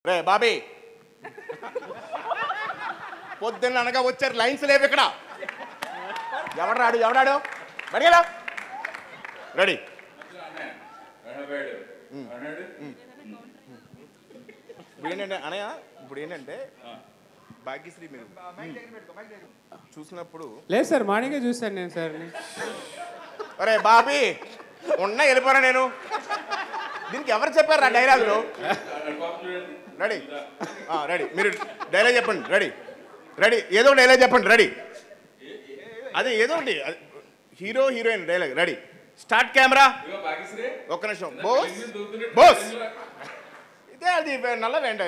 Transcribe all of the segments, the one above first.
రే బాబీ పొద్దున్న అనగా వచ్చారు లైన్స్ లేవు ఇక్కడ. ఎవడాడు బడిగలా రెడీ. ఇప్పుడు ఏంటంటే అనయ్య, ఇప్పుడు ఏంటంటే భాగ్యశ్రీ మీరు చూసినప్పుడు లేదు సార్, మార్నింగే చూశాను నేను సార్. అరే బాబీ ఉన్నా వెళ్ళిపోరా నేను. దీనికి ఎవరు చెప్పారు ఆ డైలాగులు? రెడీ రెడీ, మీరు డైలాగ్ చెప్పండి. రెడీ ఏదో డైలాగ్ చెప్పండి. రెడీ, అదే ఏదో ఒకటి hero heroine dialogue. Ready start camera. ఒక్క నిమిషం. బోస్ ఇదే అది నల్లవేంట.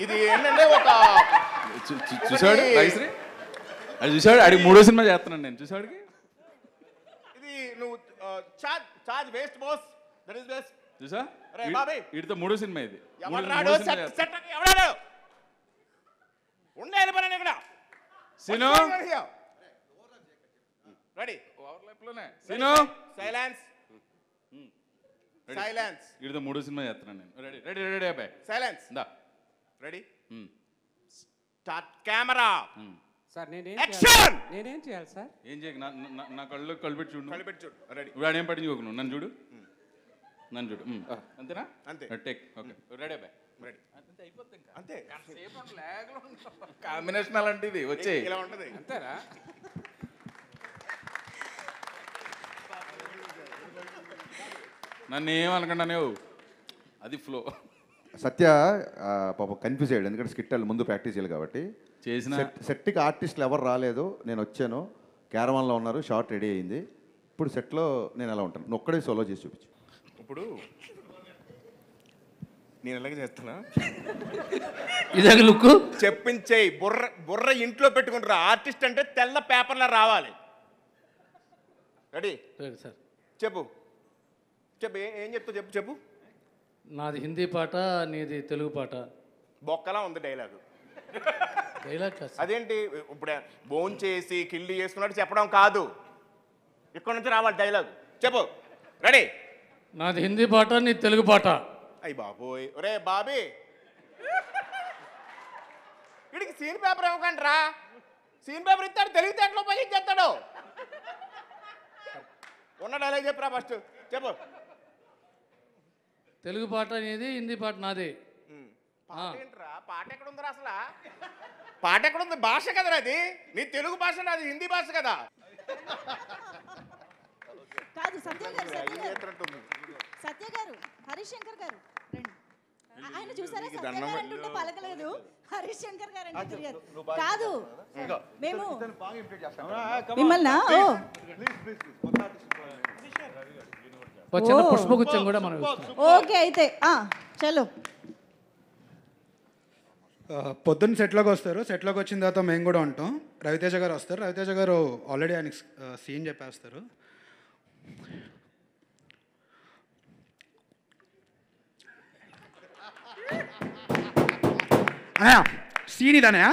ఇది ఏంటంటే ఒక చూసాడు అది చూసాడు. అడిగి 3వ సినిమా చేస్తున్నాను నేను. చూసాడుకి ఇది నువ్వు charge waste boss. That is best. చూసా వీటితో 3వ సినిమా ఇది. ఎవడాడు ఉండే వెళ్ళిపోయాను ఇక్కడ. Scene ready scene silence. వీటితో 3వ సినిమా చేస్తున్నాను నేను. రెడీ అబ్బాయి సైలెన్స్. దా ready start camera. Sir action. నేనేం చేయాలి సార్? ఏం చేయకు. నా కళ్ళు పెట్టి చూడు. చూడు. రెడీ. ఇప్పుడు ఏం పట్టించుకోకు. నువ్వు నన్ను చూడు. అంతేనా? అంతే. టేక్. ఓకే రెడీ అబ్బాయి. రెడీ. అంతే అయిపోతుంది. అంతే. కాంబినేషన్ అలాంటిది వచ్చే ఇలా ఉంటది. అంతేనా? నన్ను ఏమనుకున్నాను, అది ఫ్లో. సత్య పాపం కన్ఫ్యూజ్ అయ్యాడు, ఎందుకంటే స్కిట్ ముందు ప్రాక్టీస్ చేయాలి కాబట్టి. చేసిన సెట్కి ఆర్టిస్టులు ఎవరు రాలేదు, నేను వచ్చాను, క్యారవాన్లో ఉన్నారు, షార్ట్ రెడీ అయింది. ఇప్పుడు సెట్లో నేను ఎలా ఉంటాను, నువ్వు ఒక్కడే సోలో చేసి చూపించు. ఇప్పుడు నేను ఎలాగ చేస్తున్నా ఇదే లుక్ చెప్పించేయి. బుర్ర ఇంట్లో పెట్టుకుంటారా. ఆర్టిస్ట్ అంటే తెల్ల పేపర్లో రావాలి. Ready sir. చెప్పు ఏం చెప్తావు చెప్పు. నాది హిందీ పాట, నీది తెలుగు పాట. బొక్కలా ఉంది డైలాగు. డైలాగ్ కాదు. అదేంటి ఇప్పుడు బోన్ చేసి కిల్లి చేసుకున్నట్టు చెప్పడం కాదు, ఇక్కడ నుంచి రావాలి డైలాగ్. చెప్పు. రెడీ. నాది హిందీ పాట, నీది తెలుగు పాట. అయ్యి బాబోయ్. ఒరే బాబీ వీడికి సీన్ పేపర్ ఇవ్వకండి రా. సీన్ పేపర్ ఇస్తాడు, తెలివితేటలో ఉపయోగించేస్తాడు. ఉన్న డైలాగ్ చెప్పురా ఫస్ట్. చెప్పు. తెలుగు పాట నీది, హిందీ పాట నాది. పాట ఏంట్రా? పాట ఎక్కడ ఉందిరా అసలు? పాట ఎక్కడ ఉంది? భాష కదరా అది. నీ తెలుగు భాష, నాది హిందీ భాష కదా. కాదు సత్య గారు, హరిశంకర్ గారు రండి. ఆయన చూసారా? సత్య గారు అంటుంటే పలకలేదు, హరిశంకర్ గారు అంటే తిరిగారు. కాదు మేము మిమ్మల్ని చిన్న పుష్పగుచ్చం కూడా మనం ఓకే అయితే చలో. పొద్దున్న సెట్లోకి వస్తారు, సెట్లోకి వచ్చిన తర్వాత మేము కూడా ఉంటాం. రవితేజ గారు వస్తారు, రవితేజ గారు ఆల్రెడీ ఆయనకి సీన్ చెప్పేస్తారు. అన్నయ్య సీన్ ఇదన్నయ్య,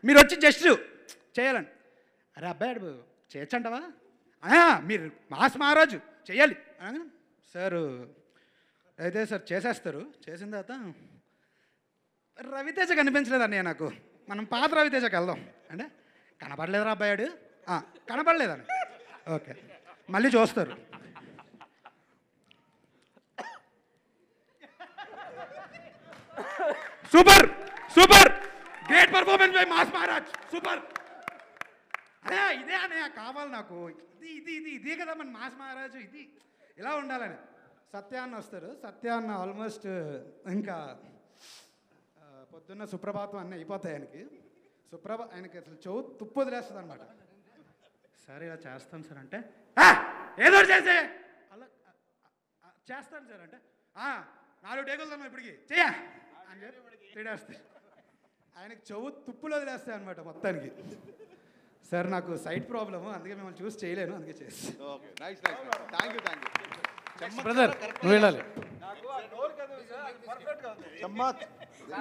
మీరు వచ్చి జస్ట్ చేయాలండి. అరే అబ్బాయి చేయొచ్చంటవా అన్నయ్య, మీరు మాస్ మహారాజు చెయ్యాలి అనగా సార్ అయితే సార్ చేసేస్తారు. చేసిన తర్వాత రవితేజ కనిపించలేదు అన్నయ్య నాకు, మనం పాత రవితేజకి వెళ్దాం అంటే కనపడలేదురా అబ్బాయాడు, కనపడలేదని. ఓకే మళ్ళీ చూస్తారు. Super great performance by mass Maharaj, super. అదే ఇదే అన్నయ్య కావాలి నాకు, ఇదే కదా మన మాస్ మహారాజు, ఇది ఇలా ఉండాలని. సత్యాన్న వస్తారు, సత్యాన్న ఆల్మోస్ట్ ఇంకా పొద్దున్న సుప్రభాతం అన్నీ అయిపోతాయి ఆయనకి. ఆయనకి అసలు చెవు తుప్పు వదిలేస్తుంది అనమాట. సార్ ఇలా చేస్తాను సార్ అంటే ఏదో చేసే అలా చేస్తాను సార్ అంటే 4 టేకులు ఇప్పటికి చెయ్య అని చెప్పి తిడేస్తాయి. ఆయనకి చెవు తుప్పులు వదిలేస్తాయి అనమాట మొత్తానికి. సార్ నాకు సైట్ ప్రాబ్లము, అందుకే మిమ్మల్ని చూసి చేయలేను, అందుకే చేస్తాను. బ్రదర్ నువ్వు వెళ్ళాలి.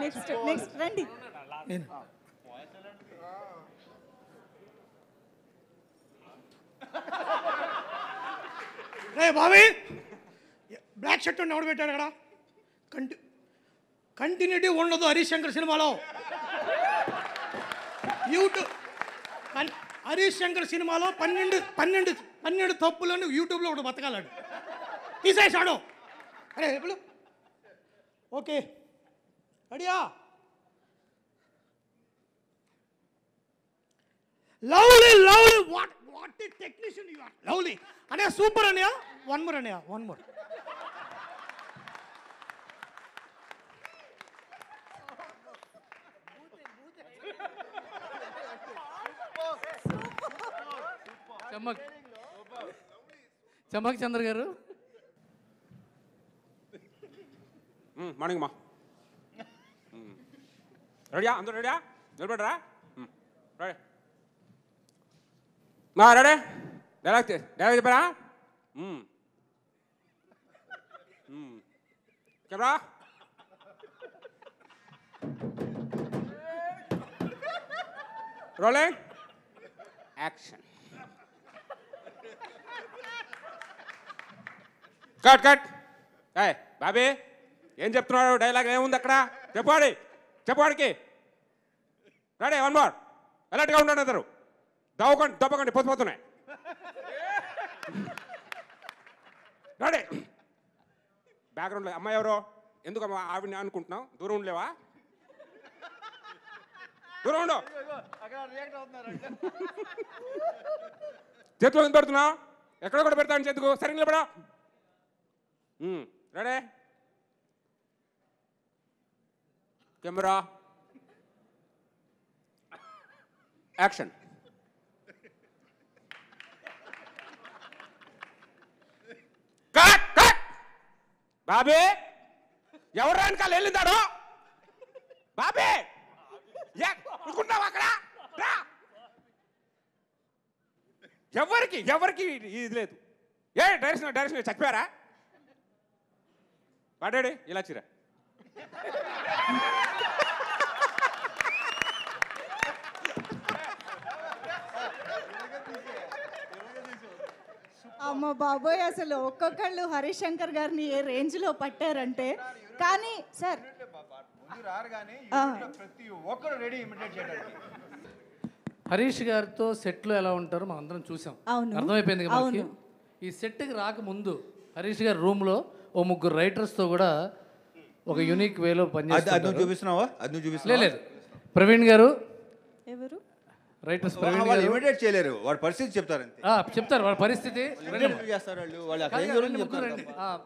నెక్స్ట్ రండి. రే బాబీ, బ్లాక్ షర్ట్ ఎవడు పెట్టాడు అక్కడ? కంటిన్యూటీ ఉండదు హరీష్ శంకర్ సినిమాలో. యూట్యూబ్ హరీష్ శంకర్ సినిమాలో 12 తప్పులను యూట్యూబ్లో ఒకటి బతకాలాడు, తీసేసాడు. అరే ఇప్పుడు ఓకే అడియా lovely what technician you are. Lovely అనే సూపర్ అనియా. వన్ మోర్ చమ్మక్ చంద్ర గారు. మార్నింగ్ మా రెడీయా? అందరూ రెడీయా? నిలబడరా. రెడీ మా రెడీ. డైలాగ్ చెప్పారా? Camera rolling action. Cut. Bobby ఏం చెప్తున్నాడు? డైలాగ్ ఏముంది అక్కడ? చెప్పాడికి. Ready, one more. అలర్ట్గా ఉండండి అందరు. దవ్వకండి పొద్దుపోతున్నాయి. రెడీ. బ్యాక్గ్రౌండ్లో అమ్మాయి ఎవరో? ఎందుకు అమ్మా ఆవిడని అనుకుంటున్నావు? దూరం ఉండలేవా? దూరం ఉండు. చేతిలో ఎంత పెడుతున్నావు? ఎక్కడ కూడా పెడతాను చేతుకు. సరిగ్గా నిలబడా. Ready, camera action. బాబీ ఎవరు వెనకాల వెళ్ళిందాడు? బాబీ అనుకుంటావు అక్కడ? ఎవరికి ఇది లేదు. డైరెక్షన్ చచ్చిపోయారా? వాడాడు ఇలా చిరా. అమ్మ బాబోయ్, అసలు ఒక్కొక్కళ్ళు హరీష్ శంకర్ గారిని ఏ రేంజ్లో పట్టారంటే. కానీ సార్ హరీష్ గారితో సెట్లో ఎలా ఉంటారో మనం అందరం చూసాం. అవును. అర్థమైపోయింది కదా మనకి. ఈ సెట్కి రాకముందు హరీష్ గారి రూమ్లో ఓ 3 రైటర్స్తో కూడా ఒక యూనిక్ వేలో పనిచేస్తారు. చూపిస్తున్నావా? లేదు, ప్రవీణ్ గారు ఎవరు రైటర్స్. వాళ్ళు ఇమిడియేట్ చేయలేరు, వాడి పరిస్థితి చెప్తారు అంతే. చెప్తారు వాళ్ళ పరిస్థితి. చేస్తారు వాళ్ళు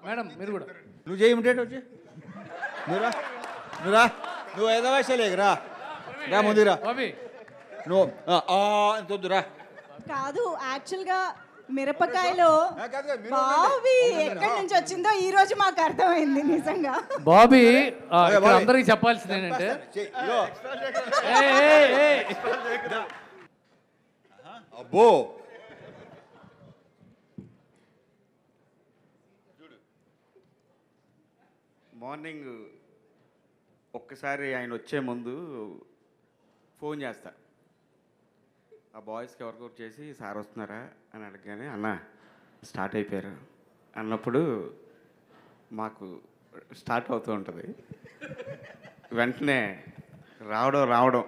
మేడం మీరు కూడా నువ్వు చేయి ఇమిడియేట్ వచ్చి. నువ్వు ఐదో వయసులేరా ముందురా. బాబీ నువ్వు వద్దురా. కాదు, యాక్చువల్గా మిరపకాయలో బాబీ ఎక్కడి నుంచి వచ్చిందో ఈ రోజు మాకు అర్థమైంది నిజంగా. బాబీ అందరికి చెప్పాల్సింది ఏంటంటే, అబ్బో మార్నింగ్ ఒక్కసారి ఆయన వచ్చే ముందు ఫోన్ చేస్తా. ఆ బాయ్స్కి ఎవరికొకటి చేసి సార్ వస్తున్నారా అని అడగగానే అన్న స్టార్ట్ అయిపోయారు అన్నప్పుడు మాకు స్టార్ట్ అవుతూ ఉంటుంది. వెంటనే రావడం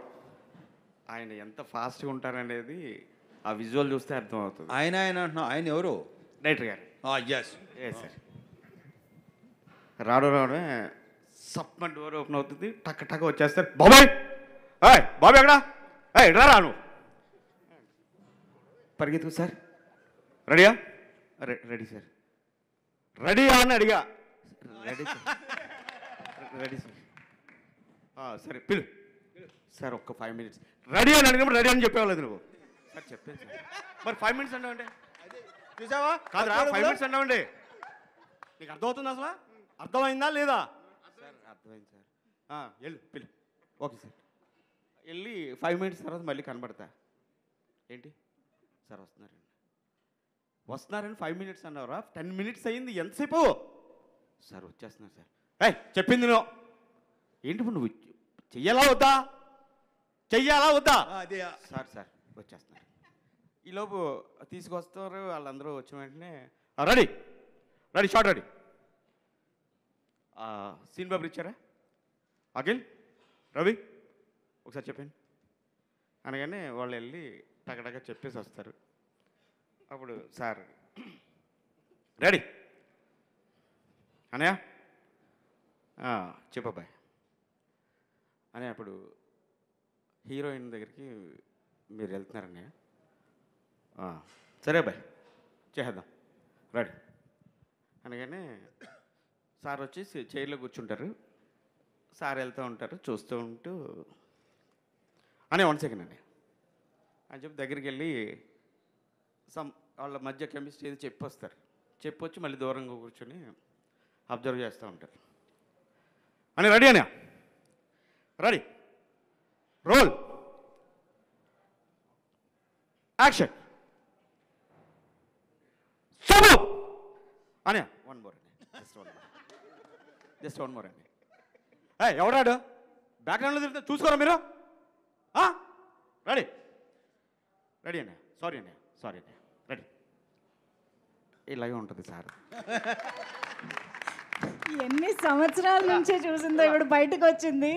ఆయన ఎంత ఫాస్ట్గా ఉంటారనేది ఆ విజువల్ చూస్తే అర్థమవుతుంది. ఆయన అంటున్నావు, ఆయన ఎవరు? డైరెక్టర్ గారు. ఏ సార్ రావడమే సప్మ డోర్ ఓపెన్ అవుతుంది, టక్క వచ్చేస్తారు. బాబాయ్ ఎక్కడా? ఎట్లా రాను పరిగెత్తు సార్. రెడీయా? Ready sir. రెడీయా అని అడిగా. Ready sir. సరే పిలు సార్. ఒక్క 5 minutes. రెడీ అని అడిగినప్పుడు రెడీ అని చెప్పేవాళ్ళది నువ్వు. సార్ చెప్పాను సార్. మరి 5 minutes అన్నావండి. చూసావా? కాదురా 5 minutes అన్నావండి. నీకు అర్థమవుతుంది అసలు? అర్థమైందా లేదా? సార్ అర్థమైంది సార్. వెళ్ళు పిలు. Okay sir. వెళ్ళి 5 minutes తర్వాత మళ్ళీ కనబడతా. ఏంటి సార్ వస్తున్నారని 5 minutes అన్నారా? 10 minutes అయ్యింది. ఎంతసేపు? సార్ వచ్చేస్తున్నారు సార్. చెప్పింది నువ్వు ఏంటి ఇప్పుడు నువ్వు చెయ్యాలా వద్దా? సార్ వచ్చేస్తున్నారు. ఈలోపు తీసుకొస్తారు వాళ్ళందరూ వచ్చిన వెంటనే రెడీ షార్ట్ రెడీ. సీన్ బాబు ఇచ్చారా? అఖిల్ రవి ఒకసారి చెప్పండి అనగానే వాళ్ళు వెళ్ళి టగటగా చెప్పేసి వస్తారు. అప్పుడు సార్ రెడీ అనయ్య చెప్పబ్బాయి అని అప్పుడు హీరోయిన్ దగ్గరికి మీరు వెళ్తున్నారన్నయ్య. సరే అబ్బాయి చేద్దాం రెడీ అనగానే సార్ వచ్చి చైర్లో కూర్చుంటారు. సార్ వెళ్తూ ఉంటారు చూస్తూ ఉంటూ అనే 1 సెకండ్ అండి అని చెప్పి దగ్గరికి వెళ్ళి వాళ్ళ మధ్య కెమిస్ట్రీ ఏది చెప్పొస్తారు. చెప్పొచ్చి మళ్ళీ దూరంగా కూర్చొని అబ్జర్వ్ చేస్తూ ఉంటారు. అని రెడీ అనే రెడీ రోల్ యాక్షన్ సోను అనే 1 మోర్ అండి జస్ట్ 1 మోర్ అండి. ఎవడాడు బ్యాక్గ్రౌండ్లో తిరిగితే చూసుకోరా మీరు. రెడీ రెడీ అన్నయ్య సారీ అన్నయ్య రెడీ. ఇలాగే ఉంటుంది సార్. ఎన్ని సంవత్సరాల నుంచే చూసిందో ఇప్పుడు బయటకు వచ్చింది.